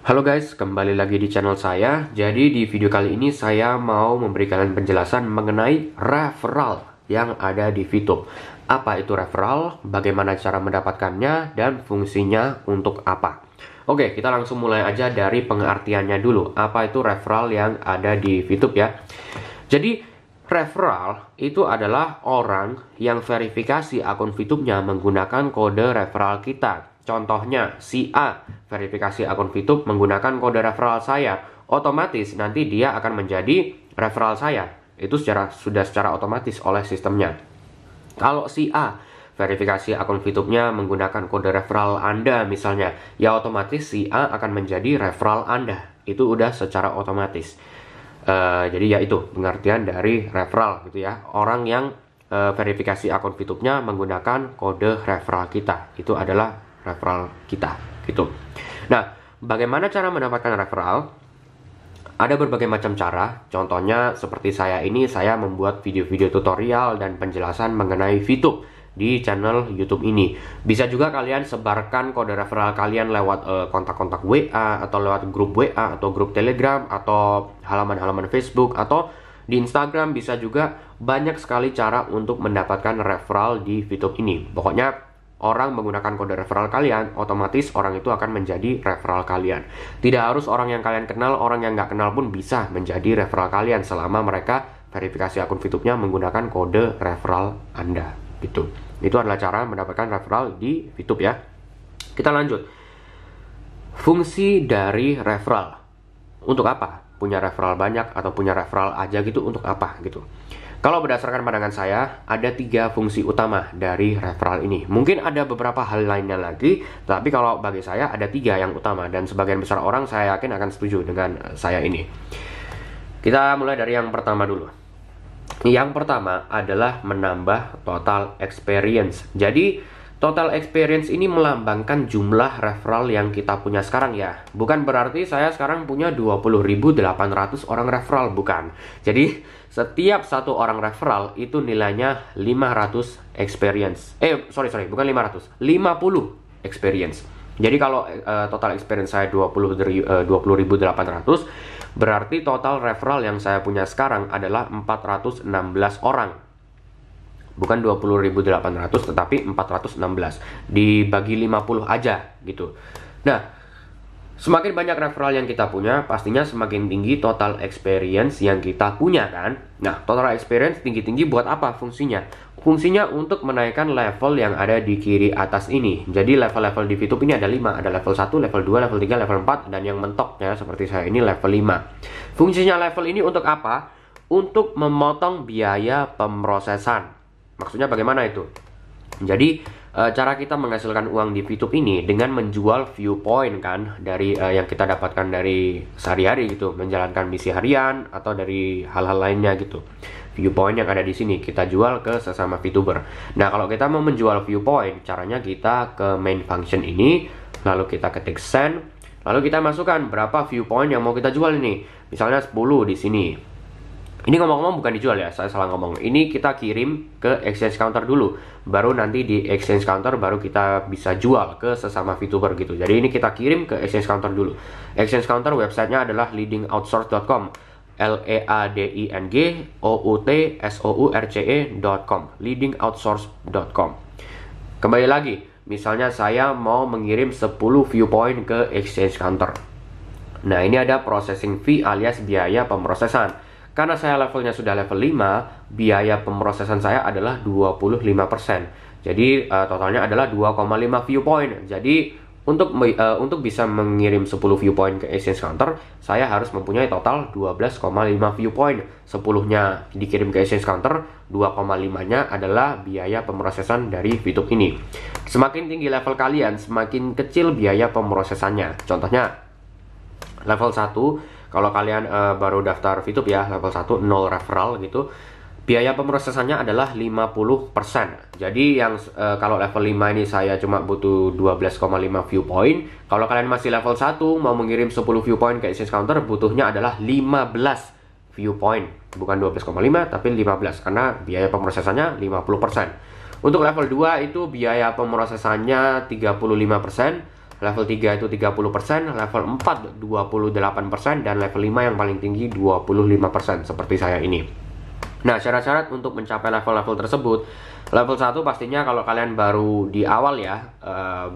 Halo guys, kembali lagi di channel saya. Jadi di video kali ini saya mau memberikan penjelasan mengenai referral yang ada di VTube. Apa itu referral, bagaimana cara mendapatkannya, dan fungsinya untuk apa. Oke, kita langsung mulai aja dari pengertiannya dulu. Apa itu referral yang ada di VTube ya. Jadi referral itu adalah orang yang verifikasi akun VTube-nya menggunakan kode referral kita. Contohnya, si A verifikasi akun VTube menggunakan kode referral saya. Otomatis nanti dia akan menjadi referral saya. Itu sudah secara otomatis oleh sistemnya. Kalau si A verifikasi akun VTube-nya menggunakan kode referral Anda misalnya, ya otomatis si A akan menjadi referral Anda. Itu udah secara otomatis. Jadi ya itu pengertian dari referral gitu ya. Orang yang verifikasi akun VTube-nya menggunakan kode referral kita. Itu adalah referral kita gitu. Nah, bagaimana cara mendapatkan referral? Ada berbagai macam cara. Contohnya seperti saya membuat video-video tutorial dan penjelasan mengenai VTube di channel YouTube ini. Bisa juga kalian sebarkan kode referral kalian lewat kontak-kontak WA atau lewat grup WA atau grup Telegram atau halaman-halaman Facebook atau di Instagram. Bisa juga banyak sekali cara untuk mendapatkan referral di VTube ini. Pokoknya orang menggunakan kode referral kalian, otomatis orang itu akan menjadi referral kalian. Tidak harus orang yang kalian kenal, orang yang nggak kenal pun bisa menjadi referral kalian selama mereka verifikasi akun VTube-nya menggunakan kode referral Anda. Gitu. Itu adalah cara mendapatkan referral di VTube ya. Kita lanjut. Fungsi dari referral. Untuk apa? Punya referral banyak atau punya referral aja gitu, untuk apa gitu. Kalau berdasarkan pandangan saya, ada 3 fungsi utama dari referral ini. Mungkin ada beberapa hal lainnya lagi, tapi kalau bagi saya ada 3 yang utama. Dan sebagian besar orang saya yakin akan setuju dengan saya ini. Kita mulai dari yang pertama dulu. Yang pertama adalah menambah total experience. Jadi, total experience ini melambangkan jumlah referral yang kita punya sekarang ya. Bukan berarti saya sekarang punya 20.800 orang referral, bukan. Jadi, setiap satu orang referral itu nilainya 500 experience. Bukan 500, 50 experience. Jadi kalau total experience saya 20.800, berarti total referral yang saya punya sekarang adalah 416 orang. Bukan 20.800 tetapi 416. Dibagi 50 aja gitu. Nah, semakin banyak referral yang kita punya, pastinya semakin tinggi total experience yang kita punya kan. Nah, total experience tinggi-tinggi buat apa fungsinya? Fungsinya untuk menaikkan level yang ada di kiri atas ini. Jadi level-level di VTube ini ada 5. Ada level 1, level 2, level 3, level 4. Dan yang mentok ya, seperti saya ini level 5. Fungsinya level ini untuk apa? Untuk memotong biaya pemrosesan. Maksudnya bagaimana itu? Jadi cara kita menghasilkan uang di VTube ini dengan menjual viewpoint kan, dari yang kita dapatkan dari sehari-hari gitu, menjalankan misi harian atau dari hal-hal lainnya gitu. Viewpoint yang ada di sini kita jual ke sesama VTuber. Nah, kalau kita mau menjual viewpoint, caranya kita ke main function ini, lalu kita ketik send, lalu kita masukkan berapa viewpoint yang mau kita jual ini. Misalnya 10 di sini. Ini ngomong-ngomong bukan dijual ya, saya salah ngomong. Ini kita kirim ke exchange counter dulu. Baru nanti di exchange counter baru kita bisa jual ke sesama VTuber gitu. Jadi ini kita kirim ke exchange counter dulu. Exchange counter websitenya adalah leadingoutsource.com. leadingoutsource.com. leadingoutsource.com. Kembali lagi, misalnya saya mau mengirim 10 viewpoint ke exchange counter. Nah, ini ada processing fee alias biaya pemrosesan. Karena saya levelnya sudah level 5, biaya pemrosesan saya adalah 25%. Jadi totalnya adalah 2,5 viewpoint. Jadi untuk bisa mengirim 10 viewpoint ke exchange counter, saya harus mempunyai total 12,5 viewpoint. 10-nya dikirim ke exchange counter, 2,5-nya adalah biaya pemrosesan dari VTube ini. Semakin tinggi level kalian, semakin kecil biaya pemrosesannya. Contohnya level 1, kalau kalian baru daftar VTube ya, level 1 0 referral gitu, biaya pemrosesannya adalah 50%. Jadi yang kalau level 5 ini saya cuma butuh 12,5 viewpoint. Kalau kalian masih level 1 mau mengirim 10 viewpoint ke exchange counter, butuhnya adalah 15 viewpoint. Bukan 12,5 tapi 15 karena biaya pemrosesannya 50%. Untuk level 2 itu biaya pemrosesannya 35%. level 3 itu 30%, level 4 28%, dan level 5 yang paling tinggi 25%, seperti saya ini. Nah, syarat-syarat untuk mencapai level-level tersebut, level 1 pastinya kalau kalian baru di awal ya,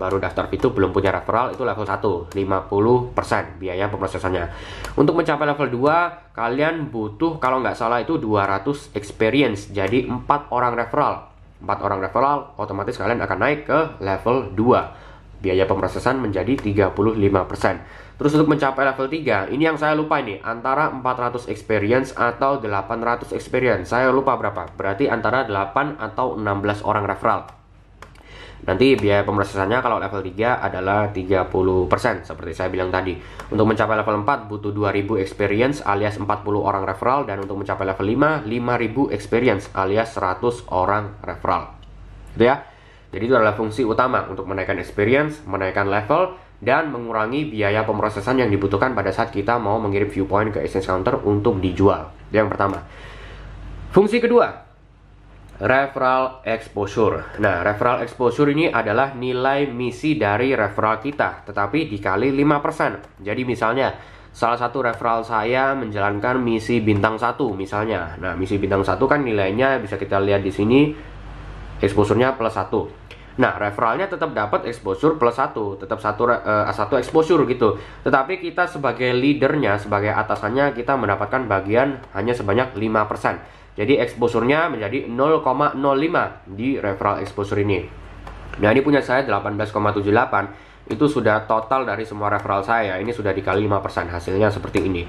baru daftar VTube belum punya referral, itu level 1, 50% biaya pemrosesannya. Untuk mencapai level 2, kalian butuh kalau nggak salah itu 200 experience, jadi 4 orang referral. 4 orang referral, otomatis kalian akan naik ke level 2. Biaya pemrosesan menjadi 35%. Terus untuk mencapai level 3, ini yang saya lupa ini, antara 400 experience atau 800 experience. Saya lupa berapa, berarti antara 8 atau 16 orang referral. Nanti biaya pemrosesannya kalau level 3 adalah 30%, seperti saya bilang tadi. Untuk mencapai level 4 butuh 2000 experience alias 40 orang referral, dan untuk mencapai level 5, 5000 experience alias 100 orang referral. Gitu ya. Jadi itu adalah fungsi utama untuk menaikkan experience, menaikkan level, dan mengurangi biaya pemrosesan yang dibutuhkan pada saat kita mau mengirim viewpoint ke exchange counter untuk dijual. Itu yang pertama. Fungsi kedua, referral exposure. Nah, referral exposure ini adalah nilai misi dari referral kita, tetapi dikali 5%. Jadi misalnya, salah satu referral saya menjalankan misi bintang 1 misalnya. Nah, misi bintang 1 kan nilainya bisa kita lihat di sini, exposure-nya plus 1. Nah, referralnya tetap dapat exposure plus 1, tetap satu exposure gitu. Tetapi kita sebagai leadernya, sebagai atasannya, kita mendapatkan bagian hanya sebanyak 5%. Jadi exposure-nya menjadi 0,05 di referral exposure ini. Nah, ini punya saya 18,78. Itu sudah total dari semua referral saya. Ini sudah dikali 5%, hasilnya seperti ini.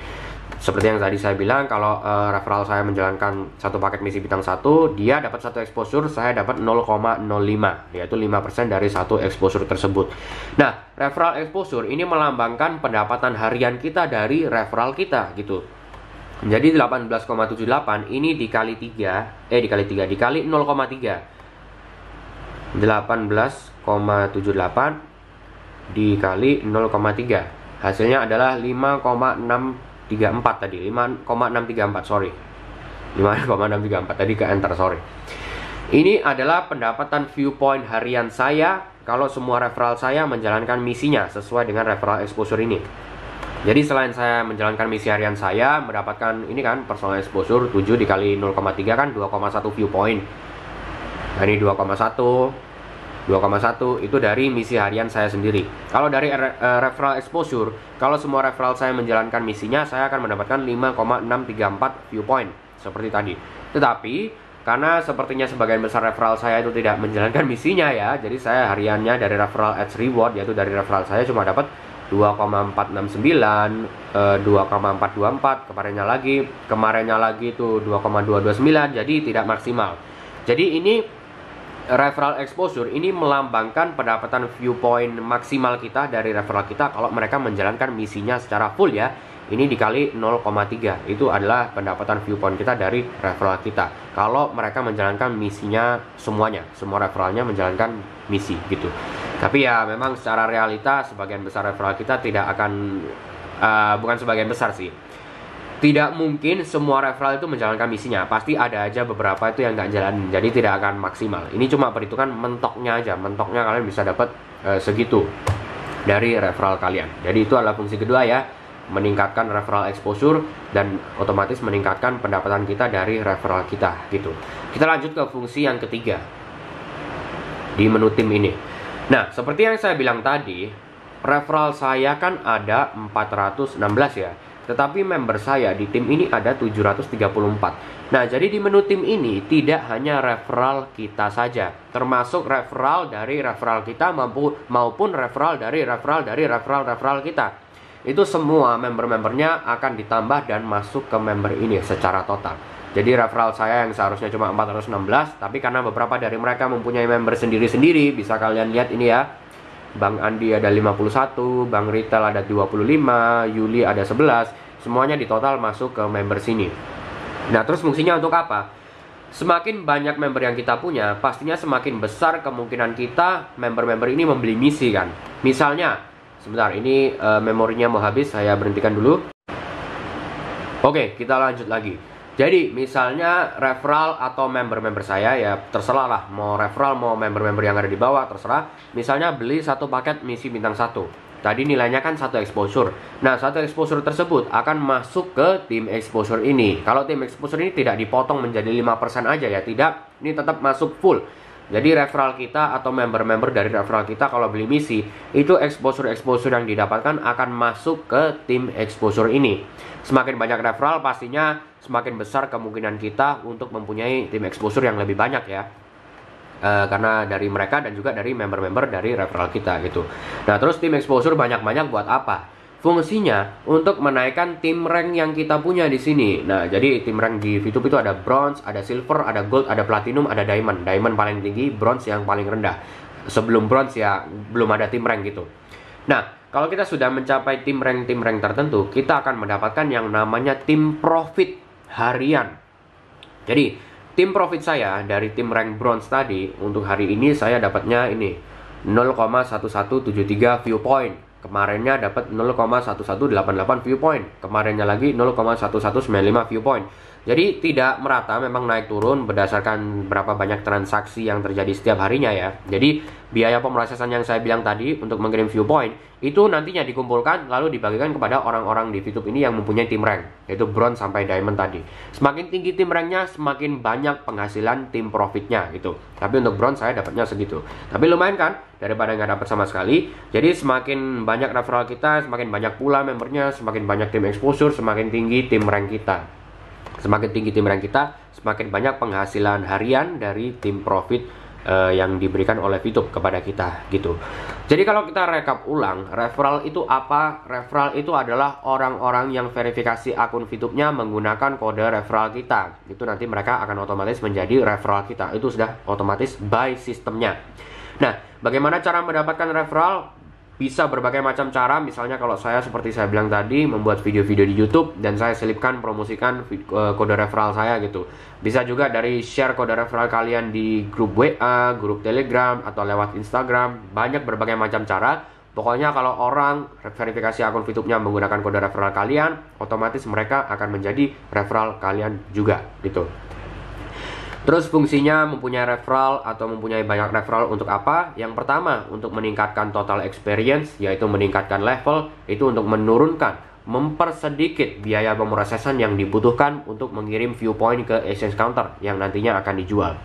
Seperti yang tadi saya bilang, kalau referral saya menjalankan satu paket misi bintang 1, dia dapat satu exposure, saya dapat 0,05, yaitu 5% dari satu exposure tersebut. Nah, referral exposure ini melambangkan pendapatan harian kita dari referral kita gitu. Jadi 18,78 ini dikali 0,3. 18,78 dikali 0,3. Hasilnya adalah 5,634 tadi, 5,634, sorry. 5,634 tadi ke enter, sorry. Ini adalah pendapatan viewpoint harian saya kalau semua referral saya menjalankan misinya sesuai dengan referral exposure ini. Jadi selain saya menjalankan misi harian saya, mendapatkan ini kan personal exposure 7 dikali 0,3 kan 2,1 viewpoint. Nah, ini 2,1 itu dari misi harian saya sendiri. Kalau dari referral exposure, kalau semua referral saya menjalankan misinya, saya akan mendapatkan 5,634 viewpoint seperti tadi. Tetapi karena sepertinya sebagian besar referral saya itu tidak menjalankan misinya ya, jadi saya hariannya dari referral ads reward, yaitu dari referral saya cuma dapat 2,469, 2,424, kemarinnya lagi itu 2,229, jadi tidak maksimal. Jadi ini referral exposure ini melambangkan pendapatan viewpoint maksimal kita dari referral kita kalau mereka menjalankan misinya secara full ya. Ini dikali 0,3, itu adalah pendapatan viewpoint kita dari referral kita kalau mereka menjalankan misinya semuanya, semua referralnya menjalankan misi gitu. Tapi ya memang secara realita sebagian besar referral kita tidak akan, bukan sebagian besar sih, tidak mungkin semua referral itu menjalankan misinya. Pasti ada aja beberapa itu yang nggak jalan, jadi tidak akan maksimal. Ini cuma perhitungan mentoknya aja, mentoknya kalian bisa dapat segitu dari referral kalian. Jadi itu adalah fungsi kedua ya, meningkatkan referral exposure dan otomatis meningkatkan pendapatan kita dari referral kita gitu. Kita lanjut ke fungsi yang ketiga di menu tim ini. Nah, seperti yang saya bilang tadi, referral saya kan ada 416 ya, tetapi member saya di tim ini ada 734. Nah, jadi di menu tim ini tidak hanya referral kita saja, termasuk referral dari referral kita maupun referral dari referral kita. Itu semua member-membernya akan ditambah dan masuk ke member ini secara total. Jadi referral saya yang seharusnya cuma 416, tapi karena beberapa dari mereka mempunyai member sendiri-sendiri, bisa kalian lihat ini ya. Bang Andi ada 51, Bang Ritel ada 25, Yuli ada 11, semuanya di total masuk ke member sini. Nah, terus fungsinya untuk apa? Semakin banyak member yang kita punya, pastinya semakin besar kemungkinan kita member-member ini membeli misi kan. Misalnya, sebentar, ini memorinya mau habis, saya berhentikan dulu. Oke, kita lanjut lagi. Jadi misalnya referral atau member-member saya ya terserah lah, mau referral mau member-member yang ada di bawah terserah. Misalnya beli satu paket misi bintang 1. Tadi nilainya kan 1 exposure. Nah, 1 exposure tersebut akan masuk ke tim exposure ini. Kalau tim exposure ini tidak dipotong menjadi 5% aja ya, tidak. Ini tetap masuk full. Jadi referral kita atau member-member dari referral kita kalau beli misi, itu exposure-exposure yang didapatkan akan masuk ke tim exposure ini. Semakin banyak referral pastinya semakin besar kemungkinan kita untuk mempunyai tim exposure yang lebih banyak ya. Karena dari mereka dan juga dari member-member dari referral kita gitu. Nah, terus tim exposure banyak-banyak buat apa? Fungsinya untuk menaikkan tim rank yang kita punya di sini. Nah, jadi tim rank di VTube itu ada bronze, ada silver, ada gold, ada platinum, ada diamond. Diamond paling tinggi, bronze yang paling rendah. Sebelum bronze ya belum ada tim rank gitu. Nah, kalau kita sudah mencapai tim rank tertentu, kita akan mendapatkan yang namanya tim profit harian. Jadi, tim profit saya dari tim rank bronze tadi untuk hari ini saya dapatnya ini 0,1173 view point. Kemarinnya dapat 0,1188 view point. Kemarinnya lagi 0,1195 view point. Jadi tidak merata, memang naik turun berdasarkan berapa banyak transaksi yang terjadi setiap harinya ya. Jadi biaya pemrosesan yang saya bilang tadi untuk mengirim view point itu nantinya dikumpulkan lalu dibagikan kepada orang-orang di VTube ini yang mempunyai tim rank, yaitu bronze sampai diamond tadi. Semakin tinggi tim ranknya, semakin banyak penghasilan tim profitnya gitu. Tapi untuk bronze saya dapatnya segitu. Tapi lumayan kan daripada nggak dapat sama sekali. Jadi semakin banyak referral kita, semakin banyak pula membernya, semakin banyak tim exposure, semakin tinggi tim rank kita. Semakin tinggi tim rank kita, semakin banyak penghasilan harian dari tim profit yang diberikan oleh VTube kepada kita gitu. Jadi kalau kita rekap ulang, referral itu apa? Referral itu adalah orang-orang yang verifikasi akun VTube-nya menggunakan kode referral kita. Itu nanti mereka akan otomatis menjadi referral kita. Itu sudah otomatis by sistemnya. Nah, bagaimana cara mendapatkan referral? Bisa berbagai macam cara, misalnya kalau saya seperti saya bilang tadi membuat video-video di YouTube dan saya selipkan promosikan kode referral saya gitu. Bisa juga dari share kode referral kalian di grup WA, grup Telegram atau lewat Instagram. Banyak berbagai macam cara. Pokoknya kalau orang verifikasi akun VTube-nya menggunakan kode referral kalian, otomatis mereka akan menjadi referral kalian juga gitu. Terus fungsinya mempunyai referral atau mempunyai banyak referral untuk apa? Yang pertama, untuk meningkatkan total experience, yaitu meningkatkan level, itu untuk menurunkan, mempersedikit biaya pemrosesan yang dibutuhkan untuk mengirim viewpoint ke exchange counter yang nantinya akan dijual.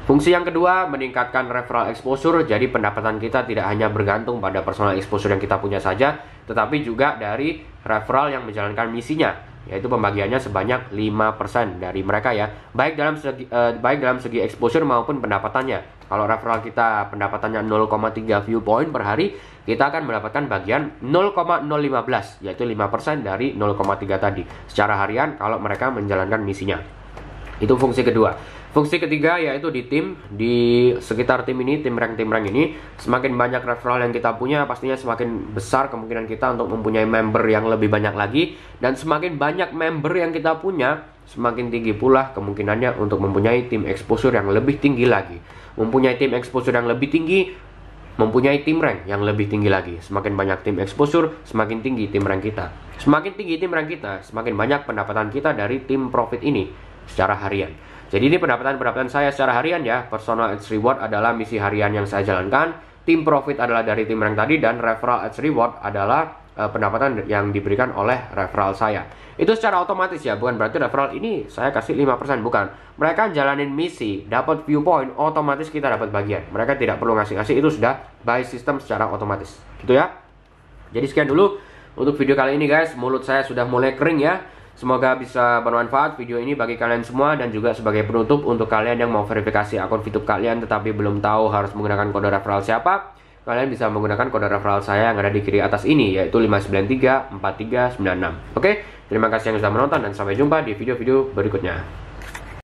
Fungsi yang kedua, meningkatkan referral exposure, jadi pendapatan kita tidak hanya bergantung pada personal exposure yang kita punya saja, tetapi juga dari referral yang menjalankan misinya, yaitu pembagiannya sebanyak 5% dari mereka ya, baik dalam segi exposure maupun pendapatannya. Kalau referral kita pendapatannya 0,3 view point per hari, kita akan mendapatkan bagian 0,015, yaitu 5% dari 0,3 tadi secara harian kalau mereka menjalankan misinya. Itu fungsi kedua. Fungsi ketiga yaitu di tim, di sekitar tim ini, tim rank ini, semakin banyak referral yang kita punya, pastinya semakin besar kemungkinan kita untuk mempunyai member yang lebih banyak lagi. Dan semakin banyak member yang kita punya, semakin tinggi pula kemungkinannya untuk mempunyai tim exposure yang lebih tinggi lagi. Mempunyai tim exposure yang lebih tinggi, mempunyai tim rank yang lebih tinggi lagi. Semakin banyak tim exposure, semakin tinggi tim rank kita. Semakin tinggi tim rank kita, semakin banyak pendapatan kita dari tim profit ini secara harian. Jadi ini pendapatan saya secara harian ya. Personal ads reward adalah misi harian yang saya jalankan, tim profit adalah dari tim rank tadi, dan referral ads reward adalah pendapatan yang diberikan oleh referral saya. Itu secara otomatis ya, bukan berarti referral ini saya kasih 5%, bukan. Mereka jalanin misi, dapat viewpoint, otomatis kita dapat bagian. Mereka tidak perlu ngasih-ngasih, itu sudah by system secara otomatis. Gitu ya. Jadi sekian dulu untuk video kali ini guys. Mulut saya sudah mulai kering ya. Semoga bisa bermanfaat video ini bagi kalian semua, dan juga sebagai penutup untuk kalian yang mau verifikasi akun VTube kalian tetapi belum tahu harus menggunakan kode referral siapa, kalian bisa menggunakan kode referral saya yang ada di kiri atas ini, yaitu 5934396. Oke, terima kasih yang sudah menonton dan sampai jumpa di video-video berikutnya.